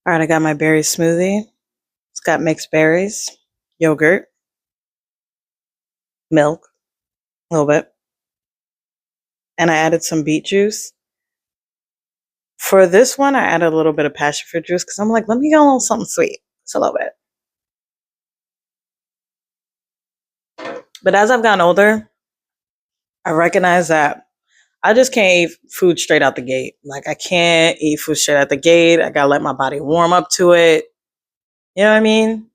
All right, I got my berry smoothie. It's got mixed berries, yogurt, milk, a little bit, and I added some beet juice. For this one, I added a little bit of passion fruit juice because I'm like, let me get a little something sweet. Just a little bit. But as I've gotten older, I recognize that I just can't eat food straight out the gate. Like, I can't eat food straight out the gate. I gotta let my body warm up to it. You know what I mean?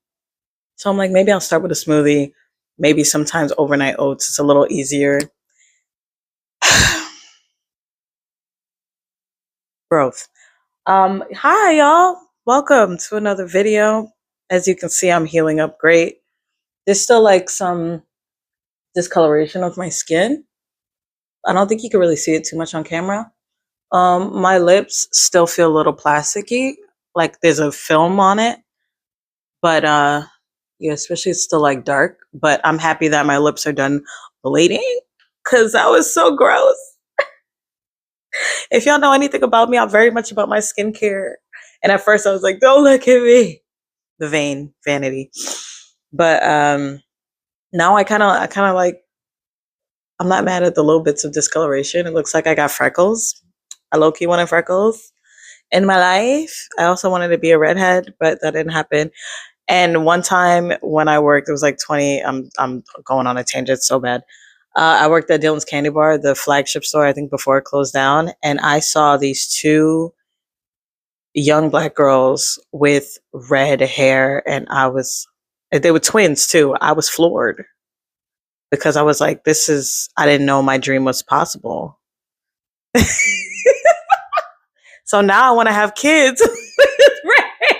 So I'm like, maybe I'll start with a smoothie. Maybe sometimes overnight oats. It's a little easier. Growth. Hi y'all. Welcome to another video. As you can see, I'm healing up great. There's still like some discoloration of my skin. I don't think you can really see it too much on camera. My lips still feel a little plasticky, like there's a film on it. But yeah, especially it's still like dark. But I'm happy that my lips are done bleeding because that was so gross. If y'all know anything about me, I'm very much about my skincare. And at first I was like, don't look at me. The vanity. But now I kind of like, I'm not mad at the little bits of discoloration. It looks like I got freckles. I low-key wanted freckles in my life. I also wanted to be a redhead, but that didn't happen. And one time when I worked, it was like 20. I'm going on a tangent so bad. I worked at Dylan's Candy Bar, the flagship store, I think before it closed down, and I saw these two young black girls with red hair, and they were twins too. I was floored because I was like, I didn't know my dream was possible. So now I want to have kids with red hair.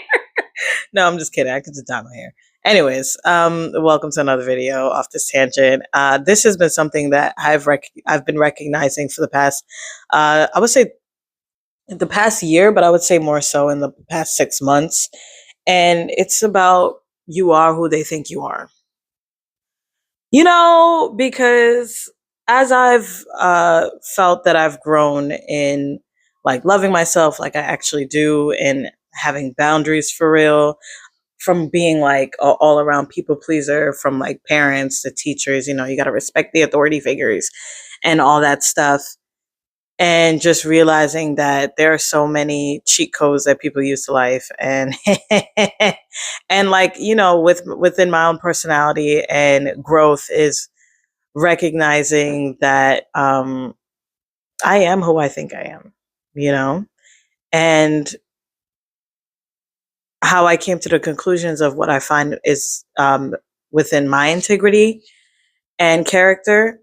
No, I'm just kidding. I could just dye my hair. Anyways, welcome to another video off this tangent. This has been something that I've been recognizing for the past, I would say the past year, but I would say more so in the past 6 months. And it's about you are who they think you are. Because as I've felt that I've grown in like loving myself like I actually do and having boundaries for real, from being like a all around people pleaser, from like parents to teachers, you got to respect the authority figures and all that stuff. And just realizing that there are so many cheat codes that people use to life, and and like within my own personality and growth is recognizing that I am who I think I am, and how I came to the conclusions of what I find is within my integrity and character,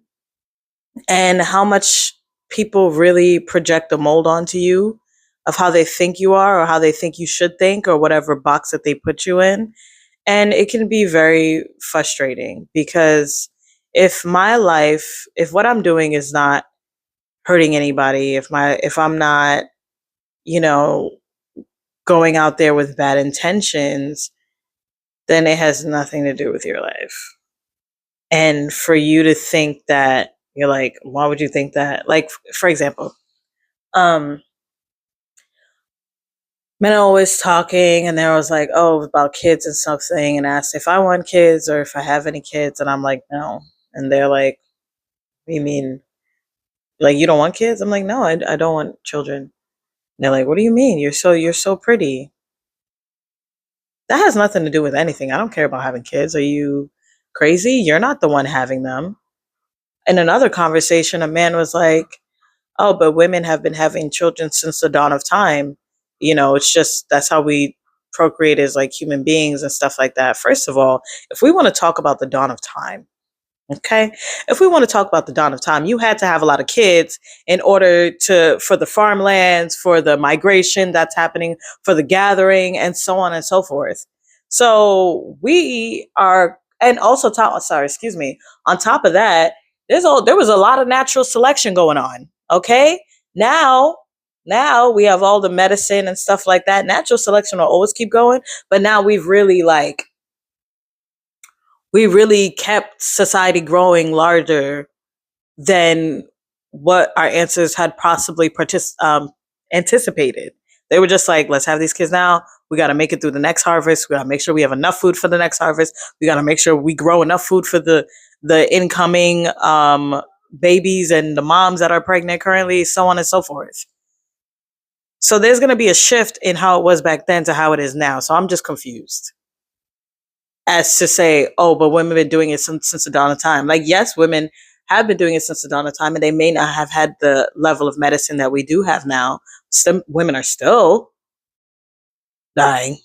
and how much people really project a mold onto you of how they think you are or how they think you should think or whatever box that they put you in. And it can be very frustrating because if what I'm doing is not hurting anybody, if I'm not, you know, going out there with bad intentions, then it has nothing to do with your life. And for you to think that, you're like, why would you think that? Like, for example, men are always talking, and they're always like, oh, about kids and something, and asked if I want kids or if I have any kids, and I'm like, no. And they're like, you mean, like, you don't want kids? I'm like, no, I don't want children. And they're like, what do you mean? You're so pretty. That has nothing to do with anything. I don't care about having kids. Are you crazy? You're not the one having them. In another conversation, a man was like, oh, but women have been having children since the dawn of time. It's just that's how we procreate as like human beings and stuff like that. First of all, if we want to talk about the dawn of time, okay, if we want to talk about the dawn of time, you had to have a lot of kids in order for the farmlands, for the migration that's happening, for the gathering, and so on and so forth. So we are, and also on top of that, there was a lot of natural selection going on. Okay, now we have all the medicine and stuff like that. Natural selection will always keep going, but now we really kept society growing larger than what our ancestors had possibly anticipated. They were just like, let's have these kids now. We got to make it through the next harvest. We got to make sure we have enough food for the next harvest. We got to make sure we grow enough food for the incoming babies and the moms that are pregnant currently, so on and so forth. So there's going to be a shift in how it was back then to how it is now. So I'm just confused as to say, oh, but women have been doing it since the dawn of time. Like, yes, women have been doing it since the dawn of time, and they may not have had the level of medicine that we do have now. Some women are still dying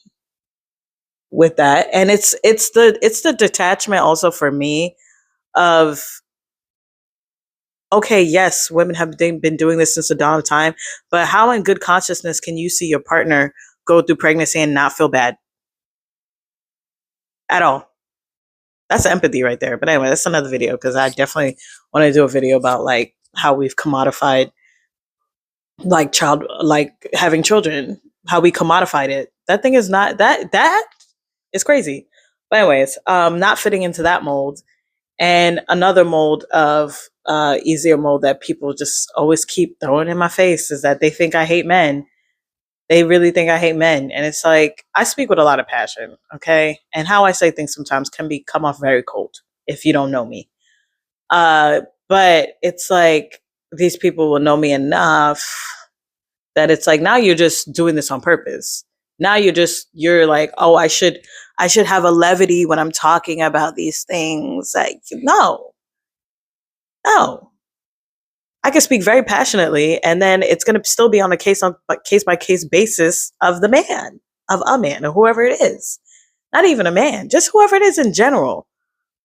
with that, and it's the detachment also for me of, okay, yes, women have been doing this since the dawn of time, but how in good consciousness can you see your partner go through pregnancy and not feel bad at all? That's empathy right there. But anyway, that's another video, because I definitely want to do a video about like how we've commodified like having children, how we commodified it. That thing is not that is crazy. But anyways, not fitting into that mold. And another mold of easier mold that people just always keep throwing in my face is that they think I hate men. They really think I hate men. And it's like, I speak with a lot of passion, okay? And how I say things sometimes can come off very cold if you don't know me. But it's like, these people will know me enough that it's like, now you're just doing this on purpose. Now you're like, oh, I should have a levity when I'm talking about these things. Like, no. I can speak very passionately, and then it's going to still be on a case by case basis of a man, or whoever it is. Not even a man, just whoever it is in general.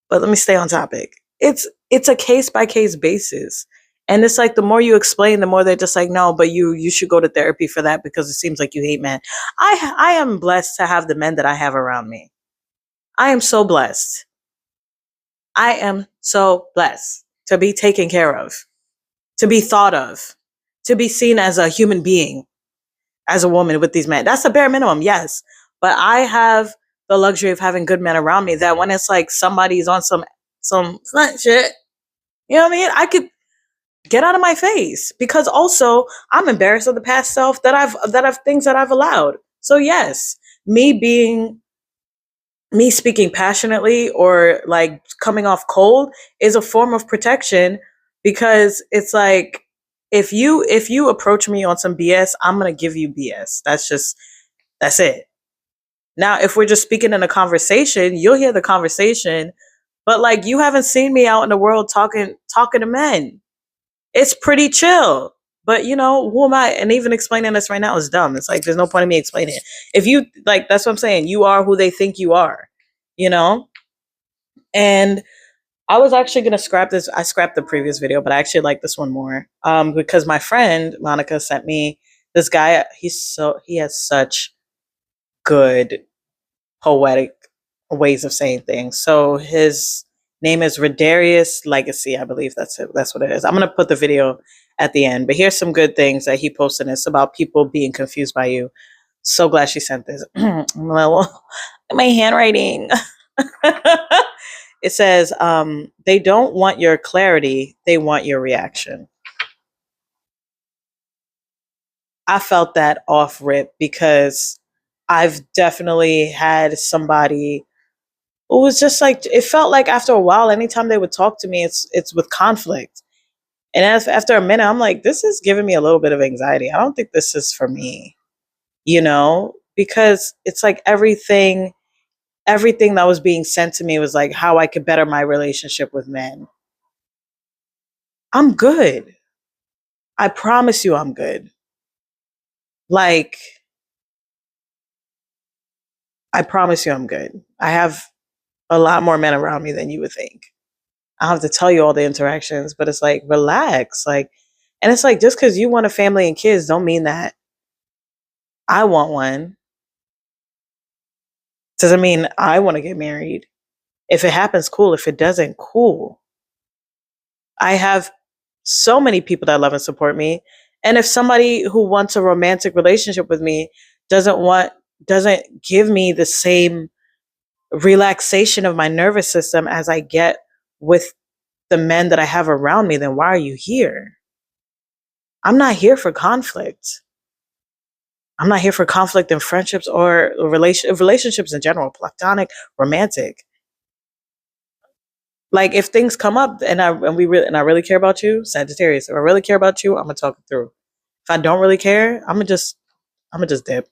But let me stay on topic. It's a case by case basis. And it's like, the more you explain, the more they're just like, no, but you should go to therapy for that because it seems like you hate men. I am blessed to have the men that I have around me. I am so blessed. I am so blessed to be taken care of, to be thought of, to be seen as a human being, as a woman with these men. That's the bare minimum, yes. But I have the luxury of having good men around me that when it's like somebody's on some flat shit, you know what I mean? I could get out of my face, because also I'm embarrassed of the past self that I've things that I've allowed. So yes, me speaking passionately or like coming off cold is a form of protection, because it's like, if you approach me on some BS, I'm going to give you BS. That's it. Now, if we're just speaking in a conversation, you'll hear the conversation, but like, you haven't seen me out in the world talking to men. It's pretty chill. But who am I? And even explaining this right now is dumb. It's like, there's no point in me explaining it. If you like, that's what I'm saying. You are who they think you are, And I was actually going to scrap this. I scrapped the previous video, but I actually like this one more. Because my friend Monica sent me this guy. He has such good poetic ways of saying things. So his name is Redarius Legacy. I believe that's it. That's what it is. I'm going to put the video at the end, but here's some good things that he posted. It's about people being confused by you. So glad she sent this. My handwriting. It says, they don't want your clarity. They want your reaction. I felt that off rip, because I've definitely had somebody who was just like, it felt like after a while, anytime they would talk to me, it's with conflict. And after a minute, I'm like, this is giving me a little bit of anxiety. I don't think this is for me, because it's like everything that was being sent to me was like how I could better my relationship with men. I'm good. I promise you I'm good. Like, I promise you I'm good. I have a lot more men around me than you would think. I don't have to tell you all the interactions, but it's like, relax. Like, and it's like, just because you want a family and kids don't mean that I want one. Doesn't mean I want to get married. If it happens, cool. If it doesn't, cool. I have so many people that love and support me. And if somebody who wants a romantic relationship with me doesn't give me the same relaxation of my nervous system as I get with the men that I have around me, then why are you here? I'm not here for conflict. I'm not here for conflict in friendships or relationships in general, platonic, romantic. Like if things come up and I really care about you, Sagittarius, if I really care about you, I'm gonna talk it through. If I don't really care, I'm gonna just dip.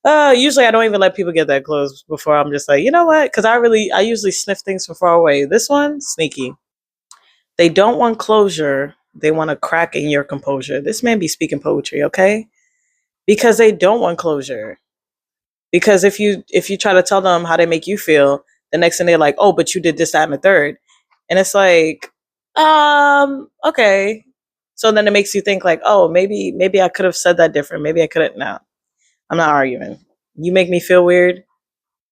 Usually I don't even let people get that close before I'm just like, you know what? Because I usually sniff things from far away. This one, sneaky. They don't want closure. They want a crack in your composure. This man be speaking poetry, okay? Because they don't want closure. Because if you try to tell them how they make you feel, the next thing they're like, oh, but you did this, that, and the third. And it's like, okay. So then it makes you think like, oh, maybe I could have said that different. Maybe I couldn't. No, I'm not arguing. You make me feel weird,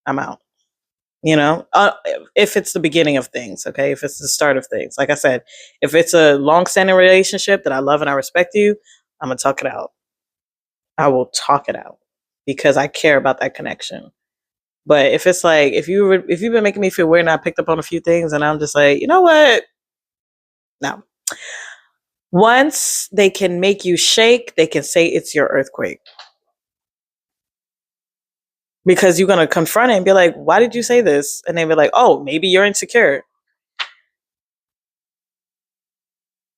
I'm out. If it's the beginning of things, okay, if it's the start of things, like I said, if it's a long-standing relationship that I love and I respect you, I'm gonna talk it out. I will talk it out because I care about that connection. But if it's like if you've been making me feel weird and I picked up on a few things and I'm just like, you know what? No. Once they can make you shake, they can say it's your earthquake. Because you're gonna confront it and be like, why did you say this? And they be like, oh, maybe you're insecure.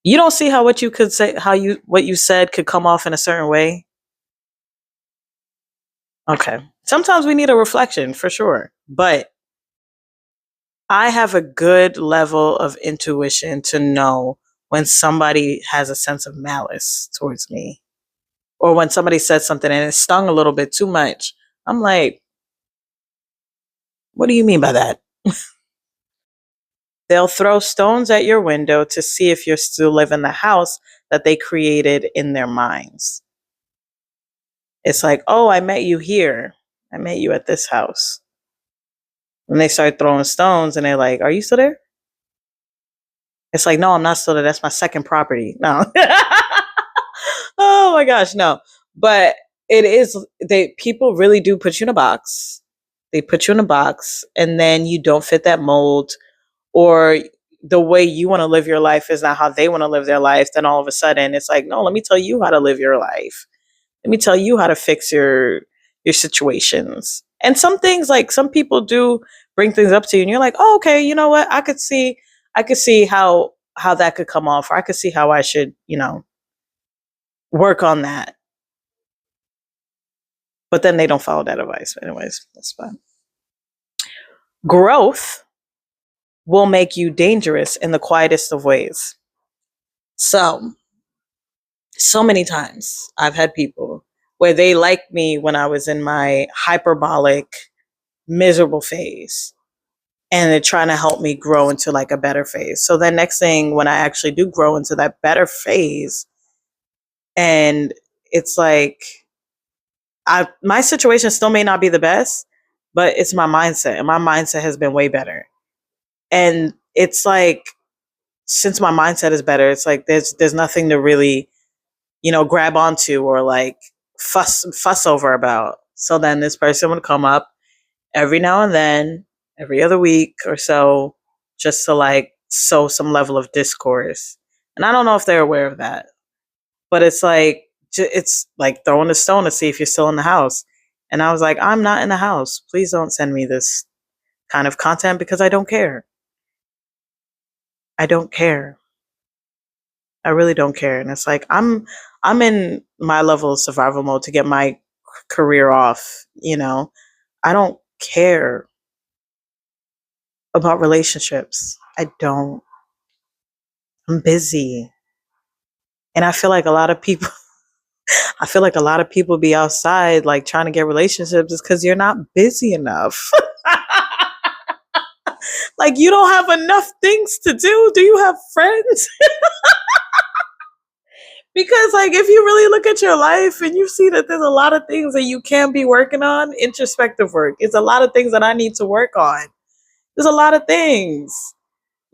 You don't see how what you could say, what you said could come off in a certain way. Okay. Sometimes we need a reflection for sure. But I have a good level of intuition to know when somebody has a sense of malice towards me or when somebody says something and it stung a little bit too much. I'm like, what do you mean by that? They'll throw stones at your window to see if you're still living the house that they created in their minds. It's like, oh, I met you here. I met you at this house. When they start throwing stones and they're like, are you still there? It's like, no, I'm not still there. That's my second property. No. Oh my gosh, no. But it is, people really do put you in a box. They put you in a box and then you don't fit that mold, or the way you want to live your life is not how they want to live their life. Then all of a sudden it's like, no, let me tell you how to live your life. Let me tell you how to fix your situations. And some things, like some people do bring things up to you and you're like, oh, okay, you know what? I could see how that could come off, or I could see how I should, work on that. But then they don't follow that advice. Anyways, that's fine. Growth will make you dangerous in the quietest of ways. So many times I've had people where they liked me when I was in my hyperbolic, miserable phase. And they're trying to help me grow into like a better phase. So then next thing, when I actually do grow into that better phase, and it's like, my situation still may not be the best, but it's my mindset, and my mindset has been way better. And it's like, since my mindset is better, it's like there's nothing to really, grab onto or like fuss over about. So then this person would come up every now and then, every other week or so, just to like sow some level of discourse. And I don't know if they're aware of that, but it's like throwing a stone to see if you're still in the house. And I was like, I'm not in the house. Please don't send me this kind of content because I don't care. I don't care. I really don't care. And it's like, I'm in my level of survival mode to get my career off. I don't care about relationships. I don't. I'm busy. And I feel like a lot of people be outside like trying to get relationships is because you're not busy enough. Like, you don't have enough things to do. Do you have friends? Because like, if you really look at your life and you see that there's a lot of things that you can be working on, introspective work, it's a lot of things that I need to work on. There's a lot of things,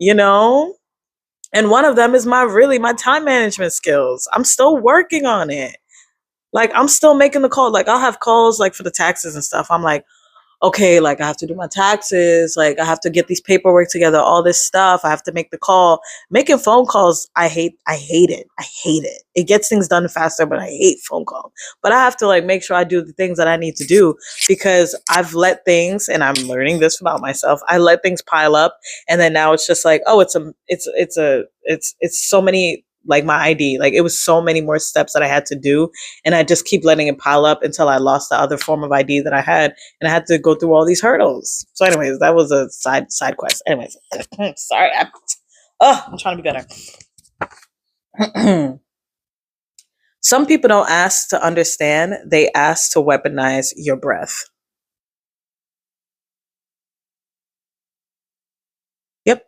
and one of them is my time management skills. I'm still working on it. Like, I'm still making the call. Like, I'll have calls like for the taxes and stuff. I'm like, okay, like I have to do my taxes, like I have to get these paperwork together, all this stuff. I have to make the call. Making phone calls, I hate it. I hate it. It gets things done faster, but I hate phone calls. But I have to like make sure I do the things that I need to do because I've let things, and I'm learning this about myself. I let things pile up, and then now it's just like, oh, it's so many, like my ID, like it was so many more steps that I had to do, and I just keep letting it pile up until I lost the other form of ID that I had, and I had to go through all these hurdles. So, anyways, that was a side quest. Anyways, sorry, I'm trying to be better. Some people don't ask to understand; they ask to weaponize your breath. Yep,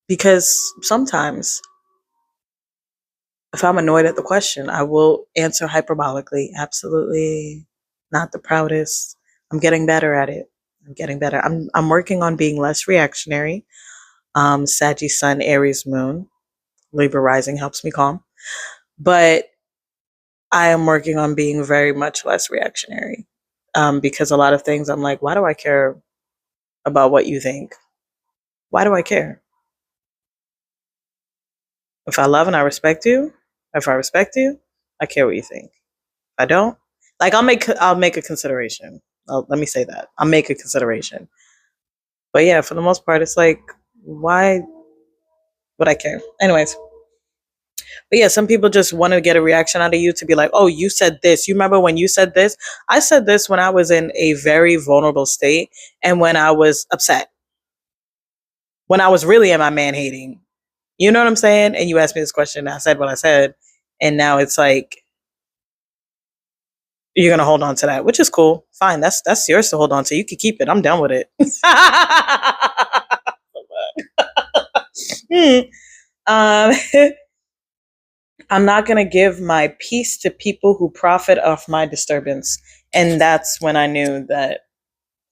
because sometimes if I'm annoyed at the question, I will answer hyperbolically. Absolutely not the proudest. I'm getting better at it. I'm getting better. I'm working on being less reactionary. Saggy Sun, Aries Moon, Libra Rising helps me calm. But I am working on being very much less reactionary. Because a lot of things I'm like, why do I care about what you think? Why do I care? If I love and I respect you, if I respect you, I care what you think. If I don't, like I'll make a consideration. Let me say that. I'll make a consideration. But yeah, for the most part, it's like, why would I care? Anyways, but yeah, some people just want to get a reaction out of you to be like, oh, you said this. You remember when you said this? I said this when I was in a very vulnerable state and when I was upset, when I was really in my man hating. You know what I'm saying? And you asked me this question, and I said what I said. And now it's like, you're gonna hold on to that, which is cool. Fine, that's yours to hold on to. You can keep it. I'm done with it. um, I'm not gonna give my peace to people who profit off my disturbance, and that's when I knew that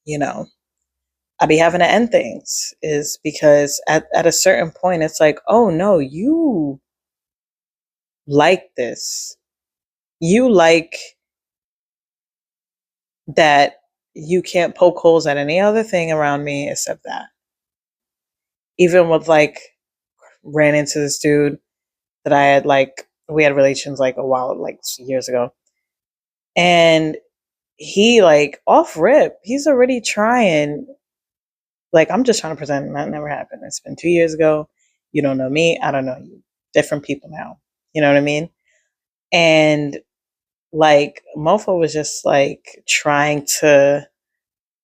you know I be having to end things. Is because at a certain point, it's like, oh no, you like this. You like that you can't poke holes at any other thing around me except that. Even with like ran into this dude that I had like we had relations like a while like years ago. And he like off rip, he's already trying like I'm just trying to pretend that never happened. It's been 2 years ago. You don't know me, I don't know you. Different people now. You know what I mean? And like Mofo was just like trying to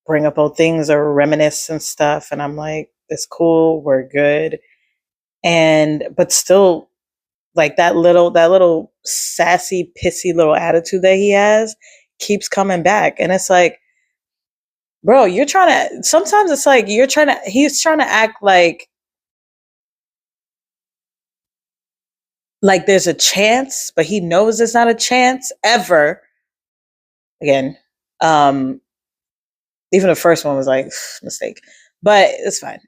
bring up old things or reminisce and stuff. And I'm like, it's cool, we're good. And but still like that little sassy, pissy little attitude that he has keeps coming back. And it's like, bro, you're trying to sometimes it's like he's trying to act like there's a chance, but he knows there's not a chance ever. Again, um, even the first one was like mistake. But it's fine.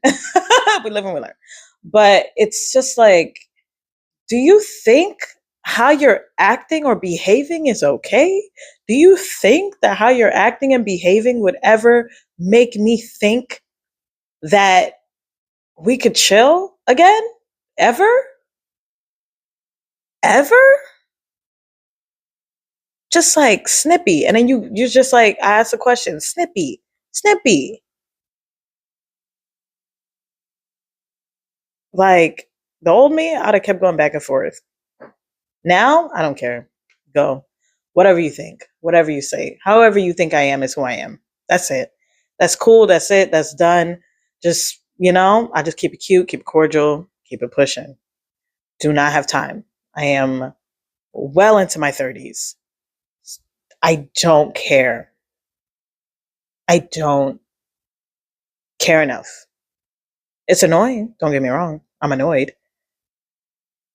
We live and we learn. But it's just like, do you think how you're acting or behaving is okay? Do you think that how you're acting and behaving would ever make me think that we could chill again? Ever? Ever? Just like snippy. And then you just like I ask a question, snippy, snippy. Like the old me, I'd have kept going back and forth. Now, I don't care. Go. Whatever you think, whatever you say, however you think I am is who I am. That's it. That's cool. That's it. That's done. Just, I just keep it cute, keep it cordial, keep it pushing. Do not have time. I am well into my 30s. I don't care. I don't care enough. It's annoying. Don't get me wrong. I'm annoyed.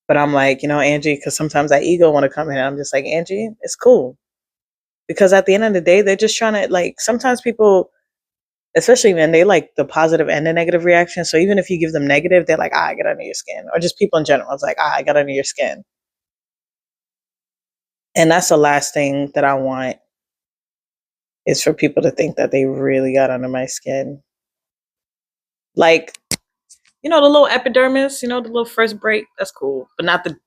But I'm like, Angie, because sometimes that ego want to come in. I'm just like, Angie, it's cool. Because at the end of the day, they're just trying to like sometimes people, especially when they like the positive and the negative reaction. So even if you give them negative, they're like, I get under your skin. Or just people in general. It's like, I got under your skin. And that's the last thing that I want is for people to think that they really got under my skin. Like, the little epidermis, the little first break, that's cool. But not the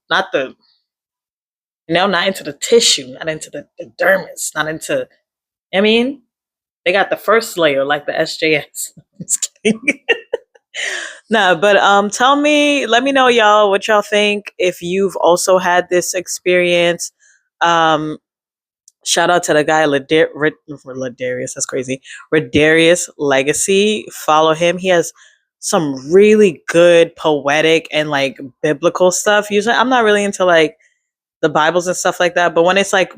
not into the tissue, not into the dermis, not into, I mean, they got the first layer like the SJS. Just kidding. No, but let me know, y'all, what y'all think, if you've also had this experience. Um Shout out to the guy Ladarius, that's crazy. Redarius Legacy. Follow him. He has some really good poetic and like biblical stuff. Usually I'm not really into like the Bibles and stuff like that, but when it's like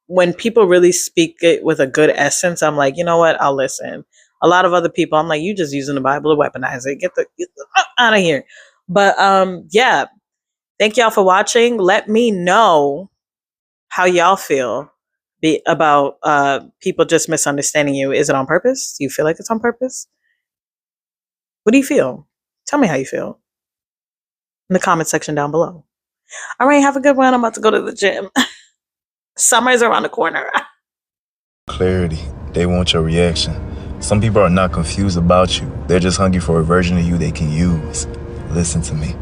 when people really speak it with a good essence, I'm like, you know what? I'll listen. A lot of other people, I'm like, you just using the Bible to weaponize it. Get the out of here. But yeah. Thank y'all for watching. Let me know how y'all feel about people just misunderstanding you. Is it on purpose? Do you feel like it's on purpose? What do you feel? Tell me how you feel in the comment section down below. All right, have a good one. I'm about to go to the gym. Summer is around the corner. Clarity. They want your reaction. Some people are not confused about you. They're just hungry for a version of you they can use. Listen to me.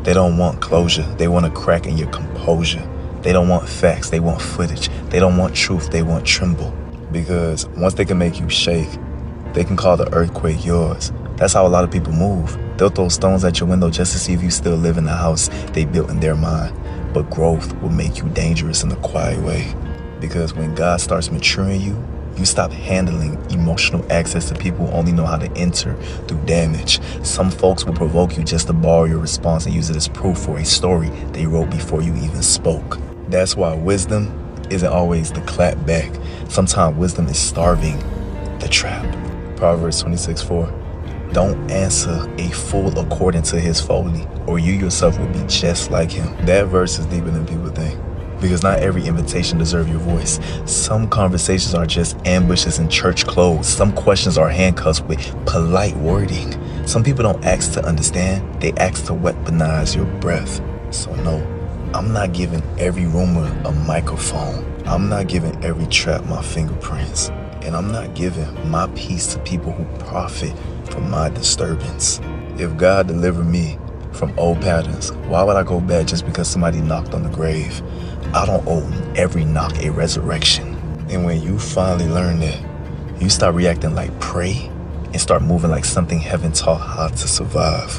They don't want closure. They want a crack in your composure. They don't want facts. They want footage. They don't want truth. They want tremble. Because once they can make you shake, they can call the earthquake yours. That's how a lot of people move. They'll throw stones at your window just to see if you still live in the house they built in their mind. But growth will make you dangerous in a quiet way. Because when God starts maturing you, you stop handling emotional access to people who only know how to enter through damage. Some folks will provoke you just to borrow your response and use it as proof for a story they wrote before you even spoke. That's why wisdom isn't always the clap back. Sometimes wisdom is starving the trap. Proverbs 26:4. Don't answer a fool according to his folly, or you yourself will be just like him. That verse is deeper than people think. Because not every invitation deserves your voice. Some conversations are just ambushes in church clothes. Some questions are handcuffs with polite wording. Some people don't ask to understand, they ask to weaponize your breath. So no, I'm not giving every rumor a microphone. I'm not giving every trap my fingerprints. And I'm not giving my peace to people who profit from my disturbance. If God delivered me from old patterns, why would I go back just because somebody knocked on the grave? I don't owe every knock a resurrection. And when you finally learn that, you start reacting like prey and start moving like something heaven taught how to survive.